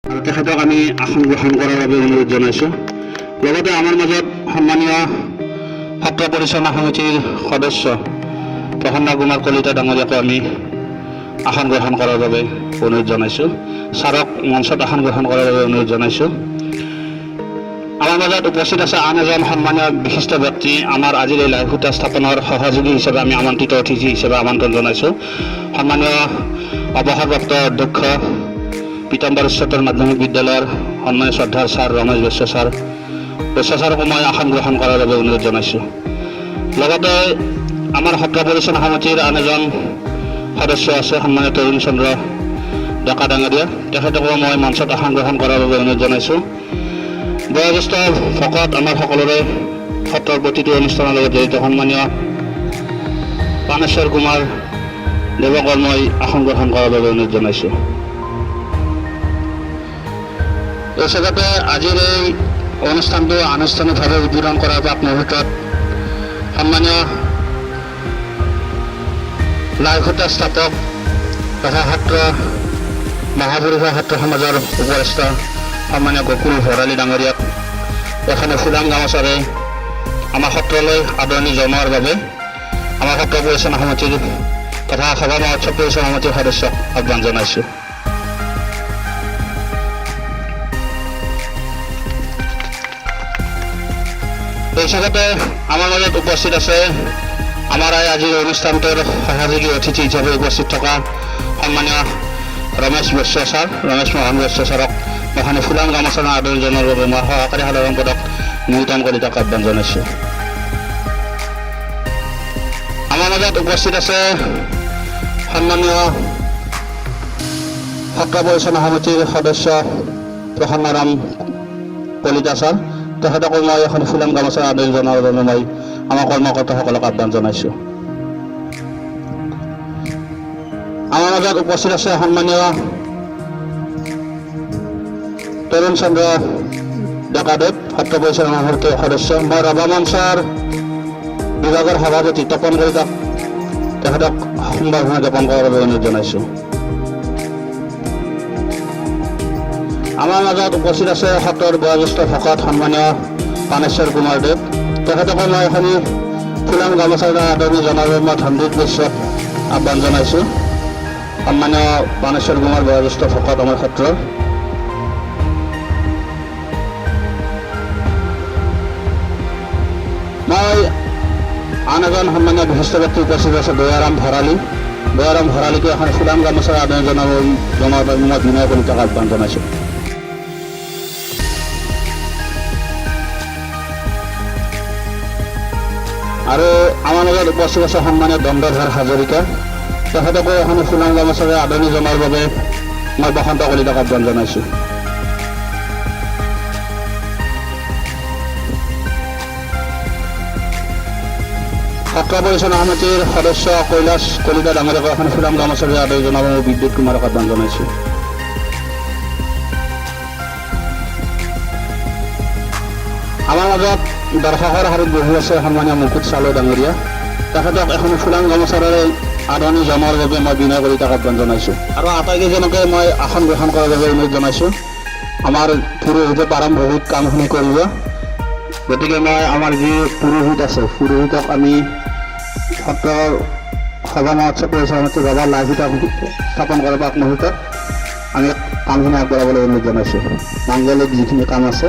আৰু তেখেতক আমি আসন গ্ৰহণ কৰাৰ বাবে অনুৰোধ জনাইছোঁ। লগতে আমাৰ মাজত সন্মানীয় সত্ৰ পৰিচালনা সমিতিৰ সদস্য প্ৰসন্ন কুমাৰ কলিতা ডাঙৰীয়াকো আমি আসন গ্ৰহণ কৰাৰ বাবে অনুৰোধ জনাইছোঁ। ছাৰক মঞ্চত আসন গ্ৰহণ কৰাৰ বাবে অনুৰোধ জনাইছোঁ। আমাৰ মাজত উপস্থিত আছে আন এজন সন্মানীয় বিশিষ্ট ব্যক্তি, আমাৰ আজিৰ এই লাইভ সূতা স্থাপনৰ সহযোগী হিচাপে আমি আমন্ত্ৰিত অতিথি হিচাপে আমন্ত্ৰণ জনাইছোঁ। সন্মানীয় অৱসৰপ্ৰাপ্ত অধ্যক্ষ পীতাম্বৰ উচ্চতৰ মাধ্যমিক বিদ্যালয়ৰ সন্মানীয় শ্ৰদ্ধাৰ ছাৰ ৰমেশ বৈশ্য ছাৰকো মই আসন গ্ৰহণ কৰাৰ বাবে অনুৰোধ জনাইছোঁ। লগতে আমাৰ সত্ৰ পৰিচালনা সমিতিৰ আন এজন সদস্য আছে সন্মানীয় তৰুণ চন্দ্ৰ ডেকা ডাঙৰীয়া, তেখেতকো মই মঞ্চত আসন গ্ৰহণ কৰাৰ বাবে অনুৰোধ জনাইছোঁ। বয়োজ্যেষ্ঠ ভকত আমাৰ সকলোৰে সত্ৰৰ প্ৰতিটো অনুষ্ঠানৰ লগত জড়িত সন্মানীয় পানেশ্বৰ কুমাৰ দেৱকৰ মই আসন গ্ৰহণ কৰাৰ বাবে অনুৰোধ জনাইছোঁ। এই হিচাপে আজিৰ এই অনুষ্ঠানটো আনুষ্ঠানিকভাৱে উদ্বোধন কৰাৰ প্ৰাক মুহূৰ্তত সন্মানীয় লাইভ সূতা স্থাপক তথা সত্ৰ মহাপুৰুষৰ সত্ৰ সমাজৰ উপদেষ্টা সন্মানীয় গকুল ভৰালী ডাঙৰীয়াক এখনে ফুলাম গামোচাৰে আমাৰ সত্ৰলৈ আদৰণি জনোৱাৰ বাবে আমাৰ সত্ৰ পৰিচালনা সমিতিৰ তথা সভা মহোৎসৱ পৰিচালনা সমিতিৰ সদস্যক আহ্বান জনাইছোঁ। এই হিচাপে আমাৰ মাজত উপস্থিত আছে আমাৰ আজিৰ অনুষ্ঠানটোৰ সহযোগী অতিথি হিচাপে উপস্থিত থকা সন্মানীয় ৰমেশ মোহন বৈশ্য ছাৰক এখনে ফুলাম গামোচাৰে আদৰণি জনোৱাৰ বাবে মই সহকাৰী সাধাৰণ সম্পাদক নিউটন কলিতাক আহ্বান জনাইছোঁ। আমাৰ মাজত উপস্থিত আছে সন্মানীয় সত্ৰ পৰিচালনা সমিতিৰ সদস্য প্ৰসন্নৰাম কলিতা ছাৰ, তেখেতকো মই এখন ফুলাম গামোচাৰে আদৰণি জনোৱাৰ বাবে মই আমাৰ কৰ্মকৰ্তাসকলক আহ্বান জনাইছোঁ। আমাৰ মাজত উপস্থিত আছে সন্মানীয় তৰুণ চন্দ্ৰ ডেকাদেৱ সত্ৰ পৰিচালনা সমিতিৰ সদস্য। মই ৰভা মঞ্চৰ বিভাগৰ সভাপতি তপন কলিতাক তেখেতক সম্বৰ্ধনা জ্ঞাপন কৰাৰ বাবে অনুৰোধ জনাইছোঁ। আমাৰ মাজত উপস্থিত আছে সত্ৰৰ বয়োজ্যেষ্ঠ ভকত সন্মানীয় পানেশ্বৰ কুমাৰ দেৱ, তেখেতকো মই এখন ফুলাম গামোচাৰে আদৰণি জনাৰ বাবে মই ধনজিৎ বৈশ্যক আহ্বান জনাইছোঁ। সন্মানীয় পানেশ্বৰ কুমাৰ বয়োজ্যেষ্ঠ ভকত আমাৰ সত্ৰৰ। মই আন এজন সন্মানীয় বিশিষ্ট ব্যক্তি উপস্থিত আছে দয়াৰাম ভৰালীকে এখন ফুলাম গামোচাৰে আদৰণি জনোৱাৰ বাবে মই বিনয় কলিতাক আহ্বান জনাইছোঁ। আৰু আমাৰ মাজত উপস্থিত আছে সন্মানীয় দণ্ডধৰ হাজৰিকা, তেখেতকো এখন ফুলাম গামোচাৰে আদৰণি জনোৱাৰ বাবে মই বসন্ত কলিতাক আহ্বান জনাইছোঁ। সত্ৰ পৰিচালনা সমিতিৰ সদস্য কৈলাশ কলিতা ডাঙৰীয়াক এখন ফুলাম গামোচাৰে আদৰণি জনাব মই বিদ্যুৎ কুমাৰক আহ্বান জনাইছোঁ। আমাৰ মাজত দৰ্শকৰ শাৰীত বহি আছে সন্মানীয় মুকুট চালো ডাঙৰীয়া, তেখেতক এখন ফুলাম গামোচাৰে আদৰণি জনোৱাৰ বাবে মই বিনয় কলিতাক আহ্বান জনাইছোঁ। আৰু আটাইকেইজনকে মই আসন গ্ৰহণ কৰাৰ বাবে অনুৰোধ জনাইছোঁ। আমাৰ পুৰোহিতে প্ৰাৰম্ভিক কামখিনি কৰিব, গতিকে মই আমাৰ যি পুৰোহিত আছে পুৰোহিতক আমি সত্ৰৰ সভা মহোৎসৱ পৰিচালনা সমিতিৰ সভা লাইভ সূতা স্থাপন কৰাৰ আগমুহূৰ্তত আমি কামখিনি আগবঢ়াবলৈ অনুৰোধ জনাইছোঁ। মাংগলিক যিখিনি কাম আছে